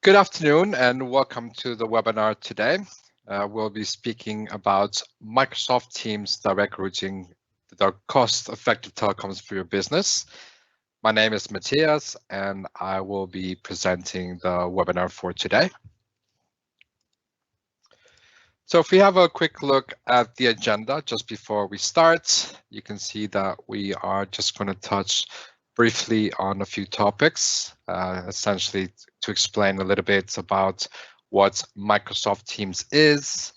Good afternoon and welcome to the webinar today. We'll be speaking about Microsoft Teams direct routing, the cost-effective telecoms for your business. My name is Matthias and I will be presenting the webinar for today. So if we have a quick look at the agenda just before we start, you can see that we are just going to touch briefly on a few topics, essentially to explain a little bit about what Microsoft Teams is,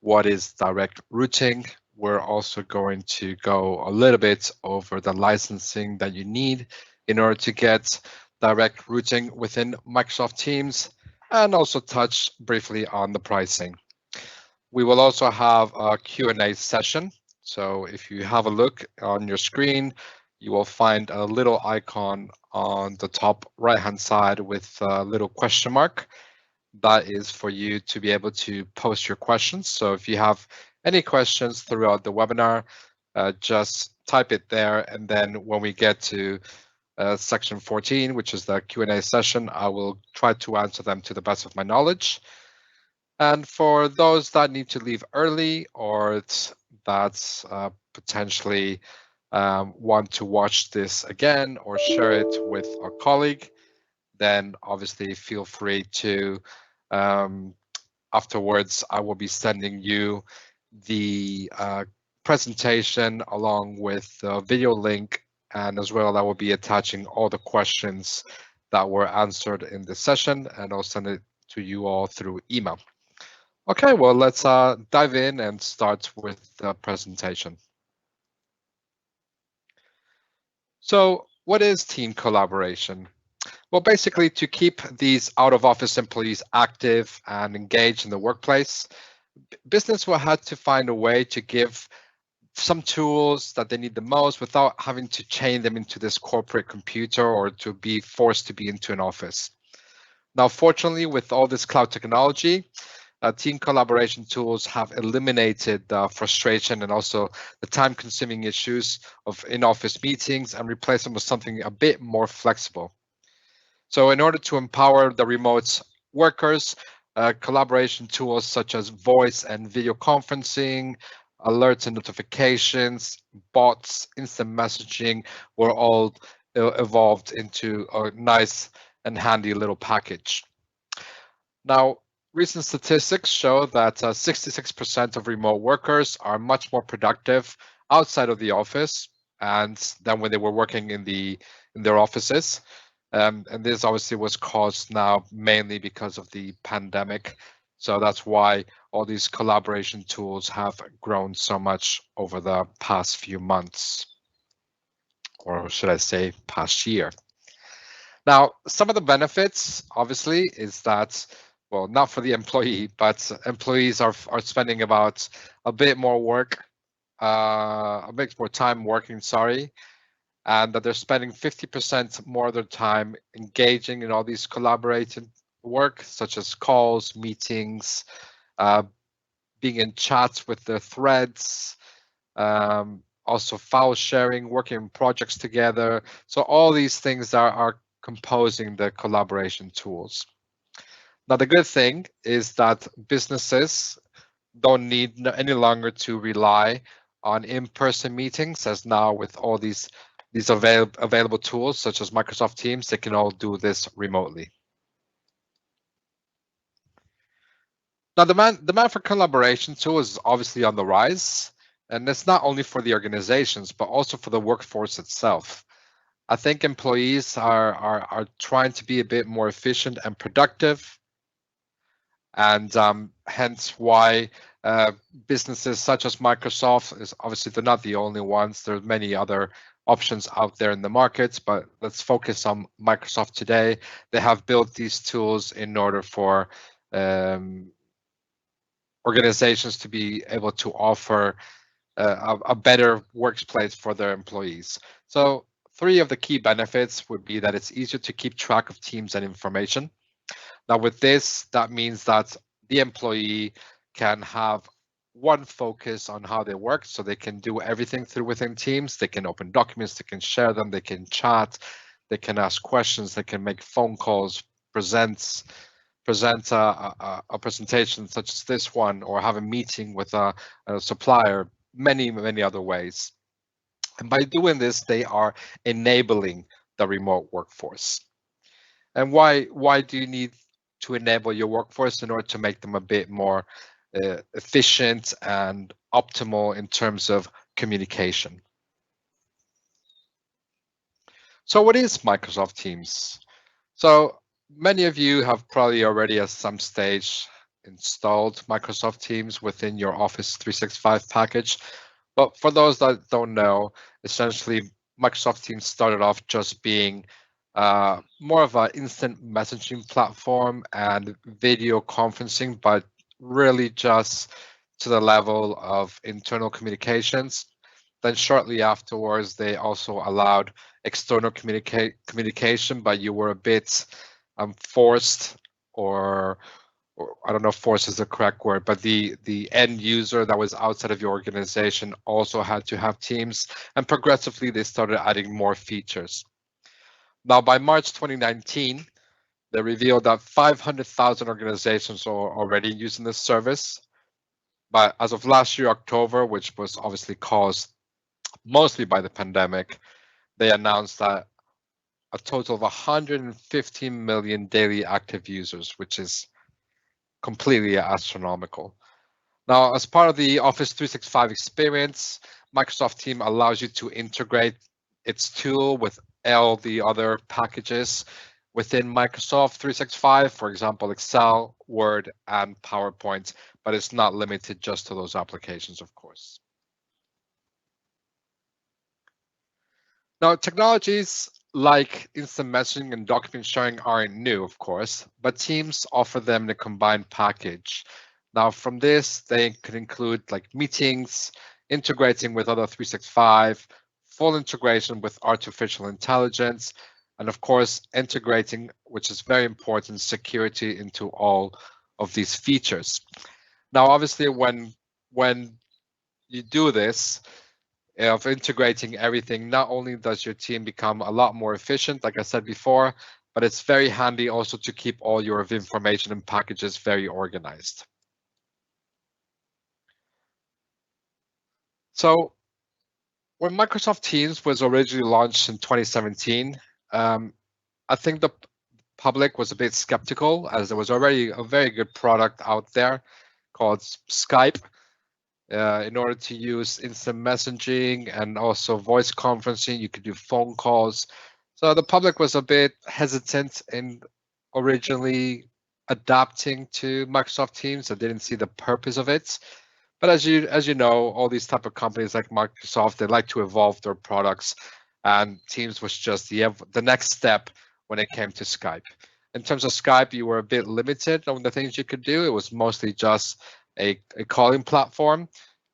what is direct routing. We're also going to go a little bit over the licensing that you need in order to get direct routing within Microsoft Teams, and also touch briefly on the pricing. We will also have a Q&A session. So if you have a look on your screen, you will find a little icon on the top right-hand side with a little question mark. That is for you to be able to post your questions. So if you have any questions throughout the webinar, just type it there. And then when we get to section 14, which is the Q&A session, I will try to answer them to the best of my knowledge. And for those that need to leave early or that's potentially want to watch this again or share it with a colleague, then obviously feel free to, afterwards, I will be sending you the presentation along with the video link, and as well, I will be attaching all the questions that were answered in this session, and I'll send it to you all through email. Okay, well, let's dive in and start with the presentation. So what is team collaboration? Well, basically to keep these out-of-office employees active and engaged in the workplace, business will have to find a way to give some tools that they need the most without having to chain them into this corporate computer or to be forced to be into an office. Now, fortunately, with all this cloud technology, team collaboration tools have eliminated the frustration and also the time-consuming issues of in-office meetings and replaced them with something a bit more flexible. So in order to empower the remote workers, collaboration tools such as voice and video conferencing, alerts and notifications, bots, instant messaging were all evolved into a nice and handy little package. Now, recent statistics show that 66% of remote workers are much more productive outside of the office and than when they were working in their offices. And this obviously was caused now mainly because of the pandemic. So that's why all these collaboration tools have grown so much over the past few months, or should I say past year. Now, some of the benefits obviously is that, well, not for the employee, but employees are spending about a bit more time working, and that they're spending 50% more of their time engaging in all these collaborative work, such as calls, meetings, being in chats with their threads, also file sharing, working on projects together. So all these things are composing the collaboration tools. Now, the good thing is that businesses don't need any longer to rely on in-person meetings, as now with all these available tools such as Microsoft Teams, they can all do this remotely. Now, demand for collaboration tools is obviously on the rise, and it's not only for the organizations, but also for the workforce itself. I think employees are trying to be a bit more efficient and productive, and hence why businesses such as Microsoft is obviously they're not the only ones. There's many other options out there in the markets, but let's focus on Microsoft today. They have built these tools in order for organizations to be able to offer a better workplace for their employees. So 3 of the key benefits would be that it's easier to keep track of teams and information. Now with this, that means that the employee can have one focus on how they work, so they can do everything within Teams. They can open documents, they can share them, they can chat, they can ask questions, they can make phone calls, presents, present a presentation such as this one, or have a meeting with a supplier, many other ways. And by doing this, they are enabling the remote workforce. And why do you need to enable your workforce? In order to make them a bit more efficient and optimal in terms of communication. So what is Microsoft Teams? So many of you have probably already at some stage installed Microsoft Teams within your Office 365 package. But for those that don't know, essentially Microsoft Teams started off just being more of an instant messaging platform and video conferencing, but really just to the level of internal communications. Then shortly afterwards, they also allowed external communication, but you were a bit forced, or I don't know if force is the correct word, but the end user that was outside of your organization also had to have Teams, and progressively they started adding more features. Now, by March 2019, they revealed that 500,000 organizations are already using this service. But as of last year, October, which was obviously caused mostly by the pandemic, they announced that a total of 115 million daily active users, which is completely astronomical. Now, as part of the Office 365 experience, Microsoft Teams allows you to integrate its tool with all the other packages within Microsoft 365, for example, Excel, Word, and PowerPoint, but it's not limited just to those applications, of course. Now, technologies like instant messaging and document sharing aren't new, of course, but Teams offer them in a combined package. Now, from this, they could include like meetings, integrating with other 365, full integration with artificial intelligence, and of course, integrating, which is very important, security into all of these features. Now, obviously, when you do this, of integrating everything, not only does your team become a lot more efficient, like I said before, but it's very handy also to keep all your information and packages very organized. So when Microsoft Teams was originally launched in 2017, I think the public was a bit skeptical, as there was already a very good product out there called Skype. In order to use instant messaging and also voice conferencing, you could do phone calls. So the public was a bit hesitant in originally adapting to Microsoft Teams. They didn't see the purpose of it. But as you know, all these type of companies like Microsoft, they like to evolve their products, and Teams was just the next step when it came to Skype. In terms of Skype, you were a bit limited on the things you could do. It was mostly just a calling platform,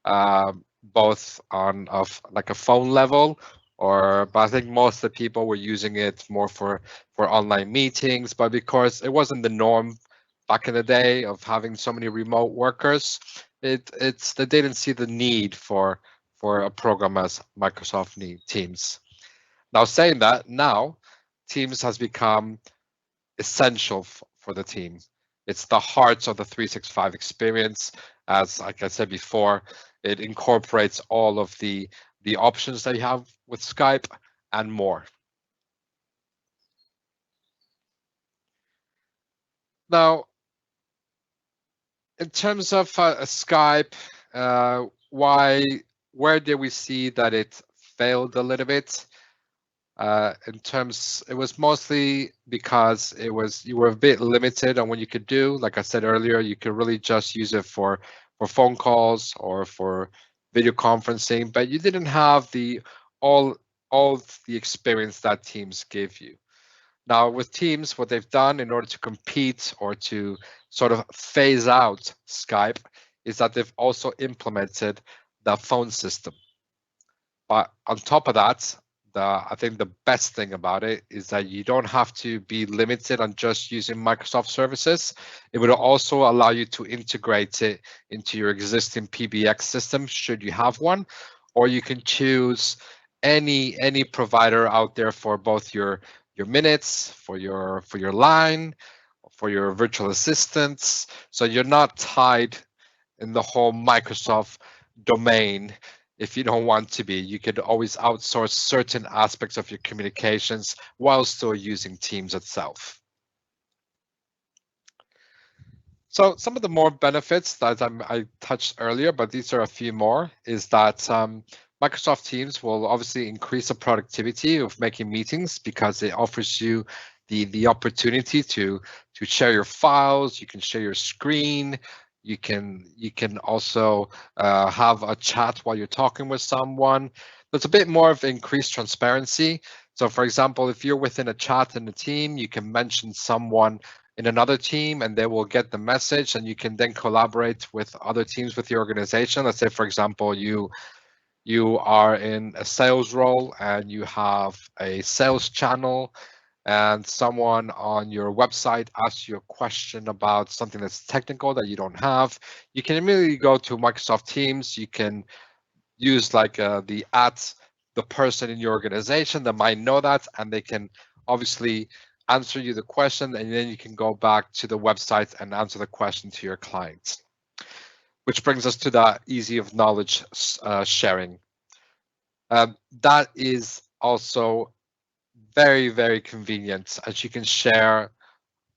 both on like a phone level, but I think most of the people were using it more for online meetings. But because it wasn't the norm back in the day of having so many remote workers, they didn't see the need for a program as Microsoft Teams. Now, saying that, now Teams has become essential for the team. It's the heart of the 365 experience. As like I said before, it incorporates all of the options that you have with Skype and more. Now, in terms of Skype, where did we see that it failed a little bit? It was mostly because you were a bit limited on what you could do. Like I said earlier, you could really just use it for phone calls or for video conferencing, but you didn't have all the experience that Teams gave you. Now with Teams, what they've done in order to compete or to sort of phase out Skype is that they've also implemented the phone system. But on top of that, I think the best thing about it is that you don't have to be limited on just using Microsoft services. It would also allow you to integrate it into your existing PBX system, should you have one, or you can choose any provider out there for both your minutes, for your line, for your virtual assistants. So you're not tied in the whole Microsoft domain. If you don't want to be, you could always outsource certain aspects of your communications while still using Teams itself. So some of the more benefits that I touched earlier, but these are a few more, is that Microsoft Teams will obviously increase the productivity of making meetings because it offers you the opportunity to share your files. You can share your screen. You can also have a chat while you're talking with someone. There's a bit more of increased transparency. So for example, if you're within a chat in the team, you can mention someone in another team and they will get the message, and you can then collaborate with other teams with your organization. Let's say, for example, you are in a sales role and you have a sales channel and someone on your website asks you a question about something that's technical that you don't have. You can immediately go to Microsoft Teams. You can use like the person in your organization that might know that, and they can obviously answer you the question, and then you can go back to the website and answer the question to your clients. Which brings us to that easy of knowledge sharing. That is also very, very convenient, as you can share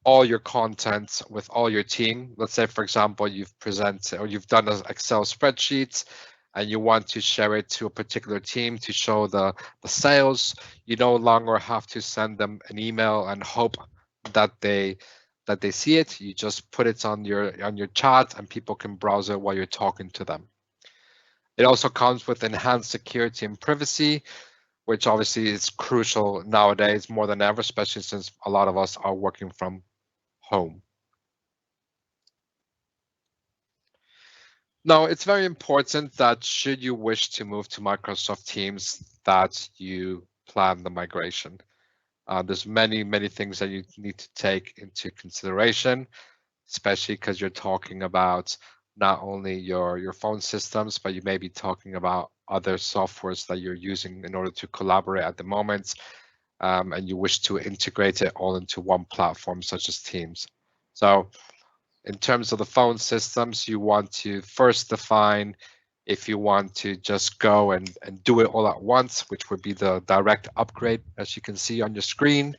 all your content with all your team. Let's say, for example, you've presented or you've done an Excel spreadsheet and you want to share it to a particular team to show the sales. You no longer have to send them an email and hope that they see it. You just put it on your chat and people can browse it while you're talking to them. It also comes with enhanced security and privacy, which obviously is crucial nowadays more than ever, especially since a lot of us are working from home. Now, it's very important that should you wish to move to Microsoft Teams, that you plan the migration. There's many things that you need to take into consideration, especially because you're talking about not only your phone systems, but you may be talking about other softwares that you're using in order to collaborate at the moment, and you wish to integrate it all into one platform such as Teams. So in terms of the phone systems, you want to first define if you want to just go and do it all at once, which would be the direct upgrade, as you can see on your screen,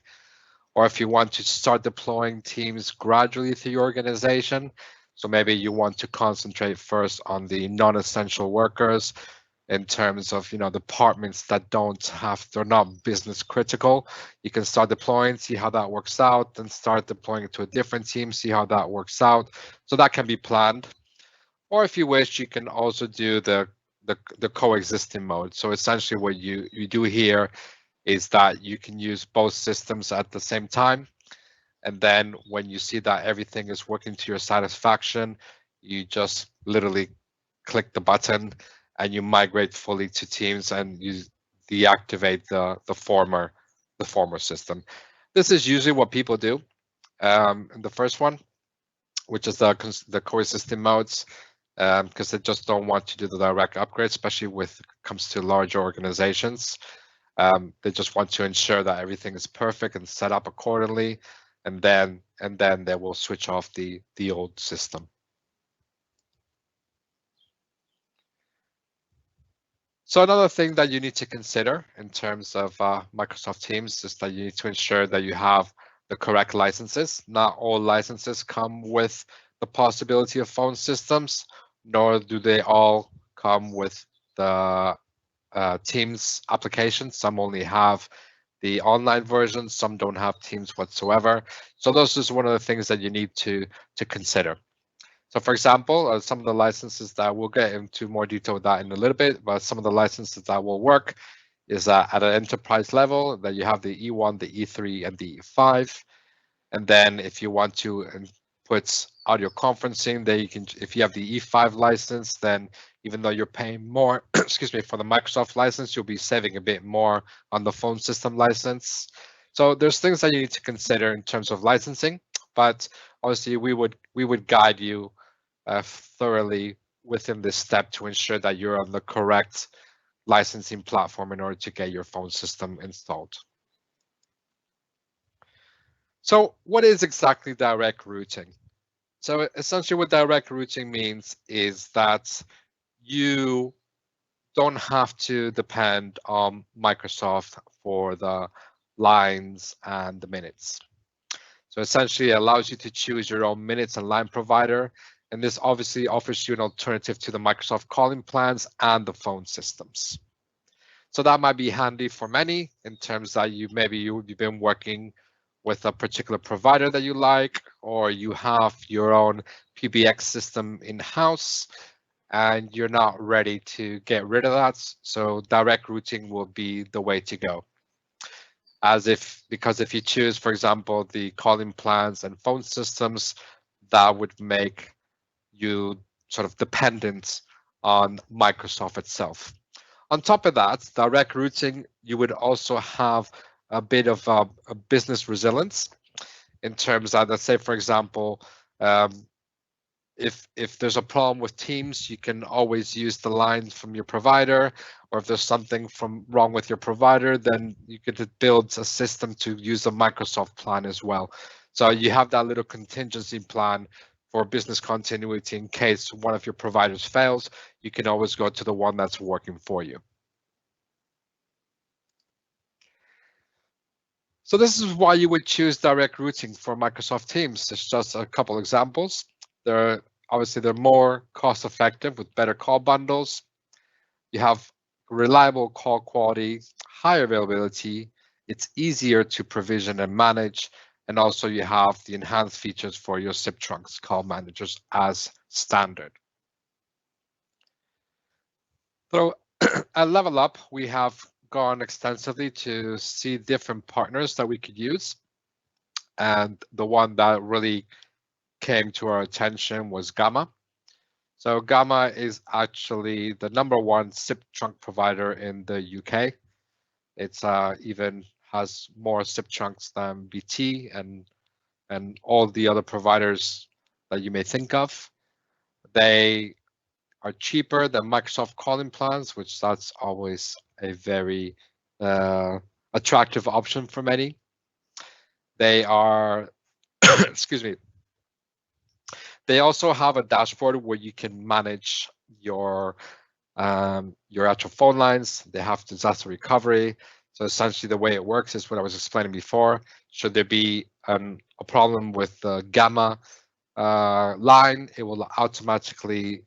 or if you want to start deploying Teams gradually through your organization. So maybe you want to concentrate first on the non-essential workers in terms of, departments that they're not business critical. You can start deploying, see how that works out, then start deploying it to a different team, see how that works out. So that can be planned. Or if you wish, you can also do the coexisting mode. So essentially what you do here is that you can use both systems at the same time. And then when you see that everything is working to your satisfaction, you just literally click the button and you migrate fully to Teams and you deactivate the former system. This is usually what people do in the first one, which is the coexisting modes, because they just don't want to do the direct upgrade, especially when it comes to large organizations. They just want to ensure that everything is perfect and set up accordingly, and then they will switch off the old system. So another thing that you need to consider in terms of Microsoft Teams is that you need to ensure that you have the correct licenses. Not all licenses come with the possibility of phone systems, nor do they all come with the Teams application. Some only have the online version, some don't have Teams whatsoever. So those is one of the things that you need to consider. So for example, some of the licenses that we'll get into more detail with that in a little bit, but some of the licenses that will work is at an enterprise level that you have the E1, the E3, and the E5. And then if you want to input audio conferencing, then you can, if you have the E5 license, then even though you're paying more, excuse me, for the Microsoft license, you'll be saving a bit more on the phone system license. So there's things that you need to consider in terms of licensing, but obviously we would guide you thoroughly within this step to ensure that you're on the correct licensing platform in order to get your phone system installed. So what is exactly direct routing? So essentially what direct routing means is that you don't have to depend on Microsoft for the lines and the minutes. So essentially it allows you to choose your own minutes and line provider. And this obviously offers you an alternative to the Microsoft calling plans and the phone systems. So that might be handy for many in terms that you've been working with a particular provider that you like, or you have your own PBX system in-house and you're not ready to get rid of that. So direct routing will be the way to go. Because if you choose, for example, the calling plans and phone systems, that would make you sort of dependent on Microsoft itself. On top of that, direct routing, you would also have a bit of a business resilience in terms of, let's say, for example, um, if there's a problem with Teams, you can always use the lines from your provider, or if there's something wrong with your provider, then you could build a system to use a Microsoft plan as well. So you have that little contingency plan for business continuity in case one of your providers fails. You can always go to the one that's working for you. So this is why you would choose direct routing for Microsoft Teams. There's just a couple examples. They're more cost effective with better call bundles. You have reliable call quality, high availability. It's easier to provision and manage. And also you have the enhanced features for your SIP trunks call managers as standard. So at Level Up, we have gone extensively to see different partners that we could use. And the one that really came to our attention was Gamma. So Gamma is actually the #1 SIP trunk provider in the UK. It's even has more SIP trunks than BT and all the other providers that you may think of. They are cheaper than Microsoft calling plans, which that's always a very attractive option for many. They are, excuse me, they also have a dashboard where you can manage your actual phone lines. They have disaster recovery. So essentially the way it works is what I was explaining before. Should there be a problem with the Gamma line, it will automatically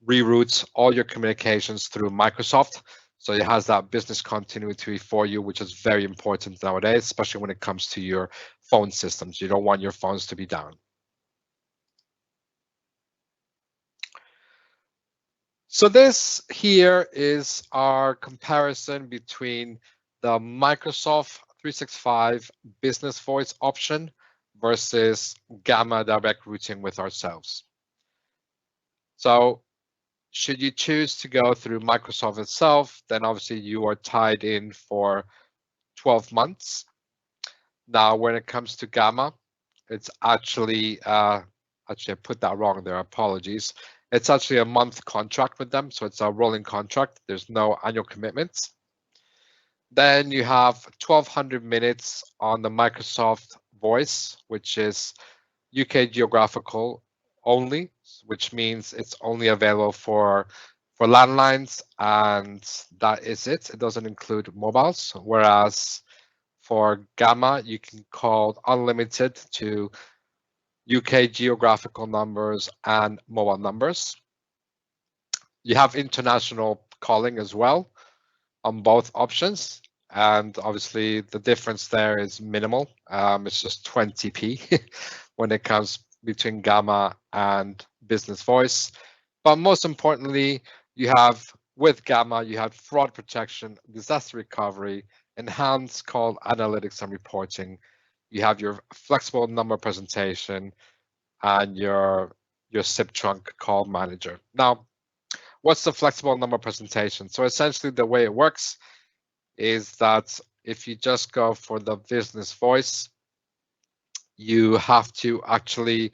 reroute all your communications through Microsoft. So it has that business continuity for you, which is very important nowadays, especially when it comes to your phone systems. You don't want your phones to be down. So this here is our comparison between the Microsoft 365 Business Voice option versus Gamma direct routing with ourselves. So should you choose to go through Microsoft itself, then obviously you are tied in for 12 months. Now, when it comes to Gamma, it's actually I put that wrong there, apologies. It's actually a month contract with them, so it's a rolling contract. There's no annual commitments. Then you have 1,200 minutes on the Microsoft Voice, which is UK geographical only, which means it's only available for landlines, and that is it. It doesn't include mobiles, whereas for Gamma, you can call unlimited to UK geographical numbers and mobile numbers. You have international calling as well on both options. And obviously the difference there is minimal. It's just 20p when it comes between Gamma and Business Voice. But most importantly, with Gamma, you have fraud protection, disaster recovery, enhanced call analytics and reporting. You have your flexible number presentation and your SIP trunk call manager. Now, what's the flexible number presentation? So essentially the way it works is that if you just go for the Business Voice, you have to actually,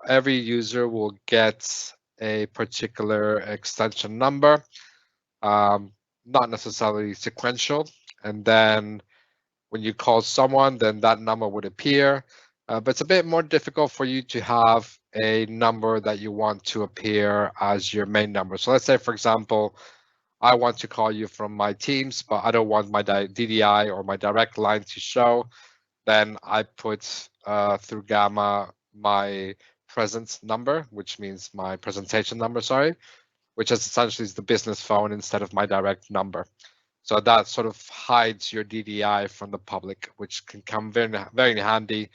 every user will get a particular extension number, not necessarily sequential, and then when you call someone, then that number would appear. But it's a bit more difficult for you to have a number that you want to appear as your main number. So let's say, for example, I want to call you from my Teams, but I don't want my DDI or my direct line to show. Then I put through Gamma my presence number, which means my presentation number, sorry, which is essentially the business phone instead of my direct number. So that sort of hides your DDI from the public, which can come very, very handy,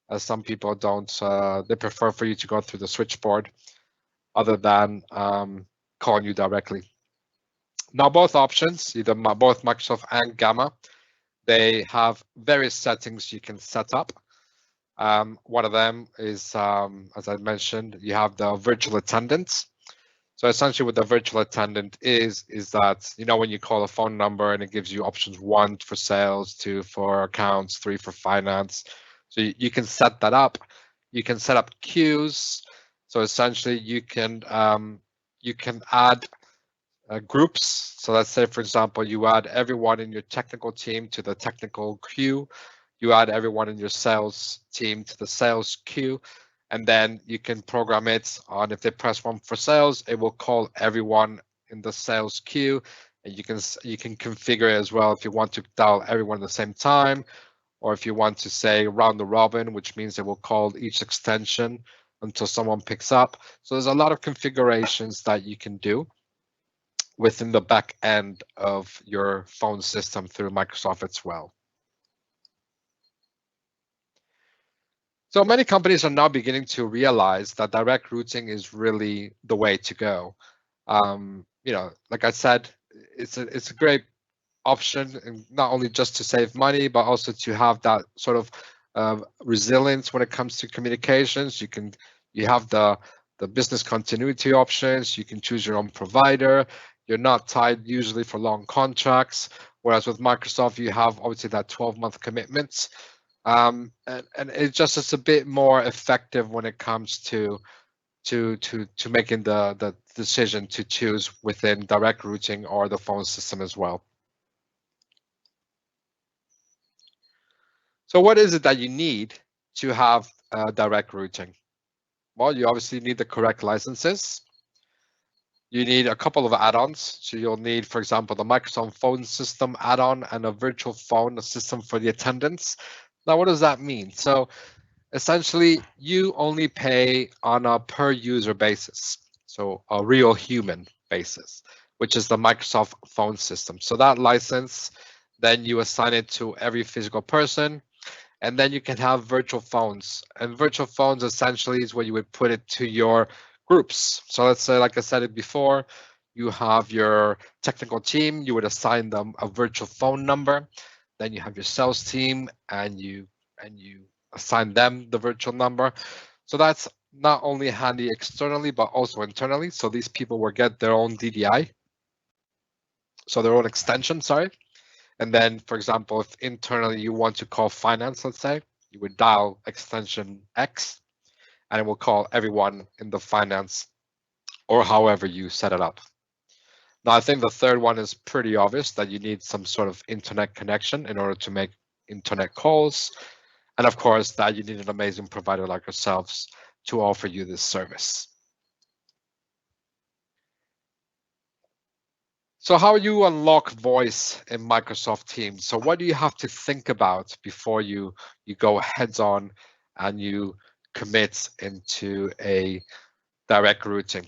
as some people don't, they prefer for you to go through the switchboard other than calling you directly. Now, both options, either both Microsoft and Gamma, they have various settings you can set up. One of them is, as I mentioned, you have the virtual attendants. So essentially what the virtual attendant is that, you know, when you call a phone number and it gives you options 1 for sales, 2 for accounts, 3 for finance. So you can set that up. You can set up queues. So essentially you can add groups. So let's say, for example, you add everyone in your technical team to the technical queue. You add everyone in your sales team to the sales queue. And then you can program it on, if they press 1 for sales, it will call everyone in the sales queue. And you can configure it as well if you want to dial everyone at the same time, or if you want to say round the robin, which means it will call each extension until someone picks up. So there's a lot of configurations that you can do within the back end of your phone system through Microsoft as well. So many companies are now beginning to realize that direct routing is really the way to go. You know, like I said, it's a great option, and not only just to save money, but also to have that sort of resilience when it comes to communications. You have the business continuity options. You can choose your own provider. You're not tied usually for long contracts, whereas with Microsoft, you have obviously that 12-month commitment. And it's a bit more effective when it comes to making the decision to choose within direct routing or the phone system as well. So what is it that you need to have direct routing? Well, you obviously need the correct licenses. You need a couple of add-ons. So you'll need, for example, the Microsoft phone system add-on and a virtual phone system for the attendants. Now, what does that mean? So essentially, you only pay on a per user basis, so a real human basis, which is the Microsoft phone system. So that license, then you assign it to every physical person, and then you can have virtual phones. And virtual phones essentially is where you would put it to your groups. So let's say, like I said it before, you have your technical team, you would assign them a virtual phone number. Then you have your sales team, and you assign them the virtual number. So that's not only handy externally, but also internally. So these people will get their own DDI, so their own extension, sorry. And then, for example, if internally you want to call finance, let's say, you would dial extension X, and it will call everyone in the finance, or however you set it up. Now, I think the third one is pretty obvious, that you need some sort of internet connection in order to make internet calls. And of course, that you need an amazing provider like ourselves to offer you this service. So how you unlock voice in Microsoft Teams? So what do you have to think about before you go heads on and you commit into a direct routing?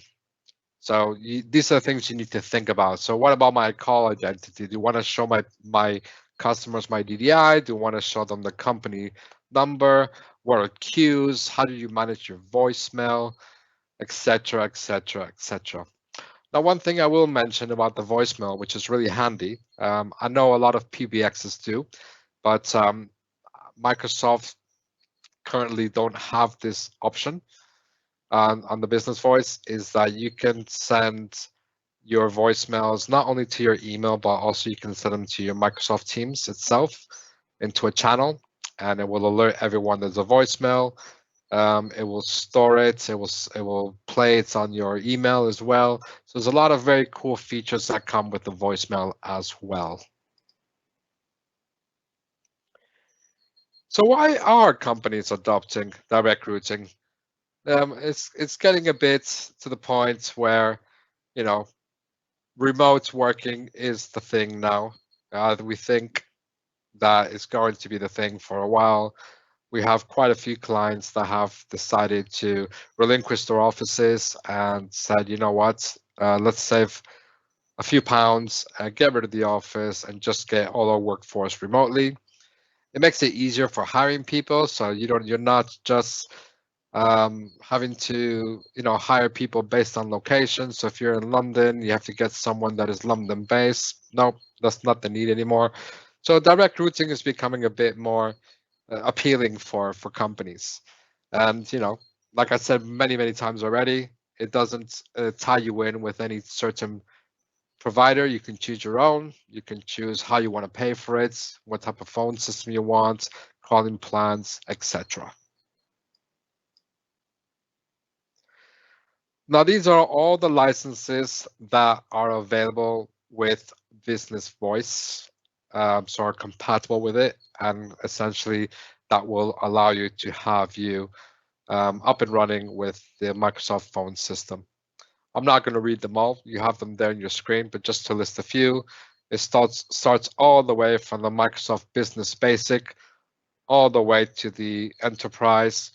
So these are things you need to think about. So what about my call identity? Do you want to show my customers my DDI? Do you want to show them the company number? What are queues? How do you manage your voicemail, etc., etc., etc.? Now, one thing I will mention about the voicemail, which is really handy, I know a lot of PBXs do, but Microsoft currently don't have this option on the business voice, is that you can send your voicemails not only to your email, but also you can send them to your Microsoft Teams itself into a channel, and it will alert everyone there's a voicemail. It will store it. It will play it on your email as well. So there's a lot of very cool features that come with the voicemail as well. So why are companies adopting direct routing? It's getting a bit to the point where, you know, remote working is the thing now. We think that is going to be the thing for a while. We have quite a few clients that have decided to relinquish their offices and said, you know what, let's save a few pounds, get rid of the office, and just get all our workforce remotely. It makes it easier for hiring people, so you're not just having to hire people based on location. So if you're in London, you have to get someone that is London based. No, that's not the need anymore. So direct routing is becoming a bit more appealing for companies. And like I said many times already, it doesn't tie you in with any certain provider. You can choose your own. You can choose how you want to pay for it, what type of phone system you want, calling plans, etc. Now, these are all the licenses that are available with Business Voice, so are compatible with it, and essentially that will allow you to have you up and running with the Microsoft phone system. I'm not going to read them all. You have them there on your screen, but just to list a few, it starts all the way from the Microsoft Business Basic all the way to the Enterprise.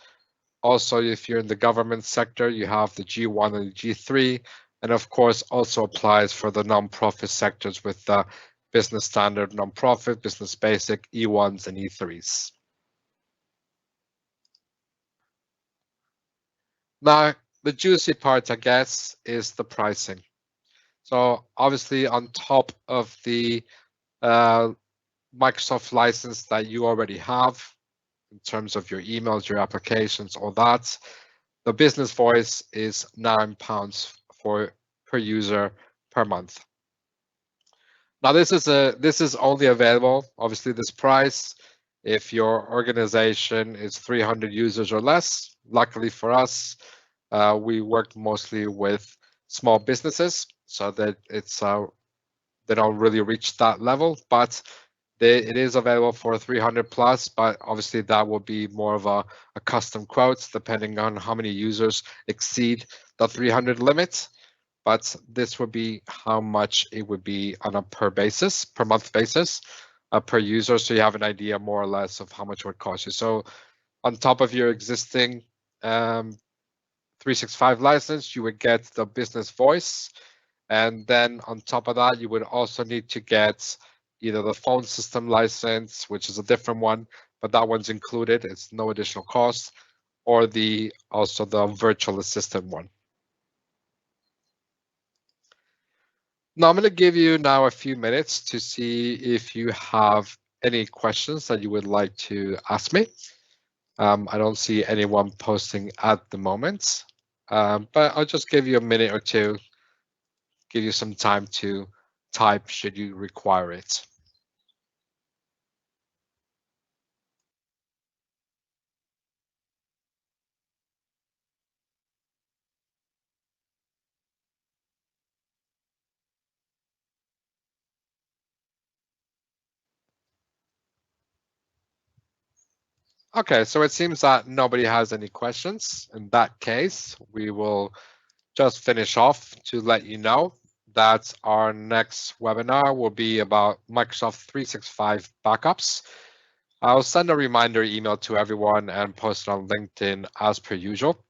Also, if you're in the government sector, you have the G1 and the G3, and of course also applies for the nonprofit sectors with the Business Standard, Nonprofit, Business Basic, E1s and E3s. Now, the juicy part, I guess, is the pricing. So obviously on top of the Microsoft license that you already have in terms of your emails, your applications, all that, the Business Voice is £9 per user per month. Now this is only available, obviously this price, if your organization is 300 users or less. Luckily for us, we work mostly with small businesses, so that they don't really reach that level, but it is available for 300 plus, but obviously that will be more of a custom quote depending on how many users exceed the 300 limit. But this would be how much it would be on a per month basis, per user. So you have an idea more or less of how much it would cost you. So on top of your existing 365 license, you would get the Business Voice. And then on top of that, you would also need to get either the phone system license, which is a different one, but that one's included. It's no additional cost, or also the virtual assistant one. Now I'm going to give you now a few minutes to see if you have any questions that you would like to ask me. I don't see anyone posting at the moment, but I'll just give you a minute or two, give you some time to type should you require it. Okay, so it seems that nobody has any questions. In that case, we will just finish off to let you know that our next webinar will be about Microsoft 365 backups. I'll send a reminder email to everyone and post it on LinkedIn as per usual.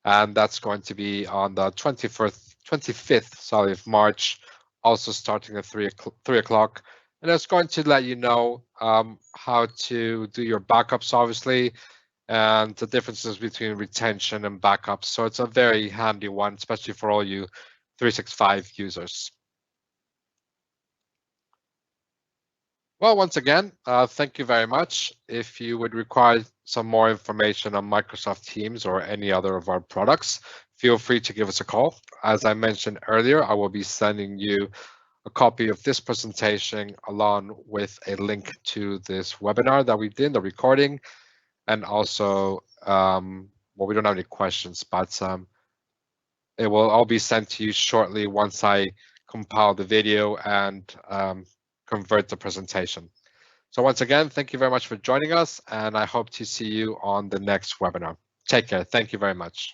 And that's going to be on the 25th of March, also starting at 3 o'clock. And it's going to let you know how to do your backups, obviously, and the differences between retention and backups. So it's a very handy one, especially for all you 365 users. Well, once again, thank you very much. If you would require some more information on Microsoft Teams or any other of our products, feel free to give us a call. As I mentioned earlier, I will be sending you a copy of this presentation along with a link to this webinar that we did, the recording, and also, well, we don't have any questions, but it will all be sent to you shortly once I compile the video and convert the presentation. So once again, thank you very much for joining us, and I hope to see you on the next webinar. Take care. Thank you very much.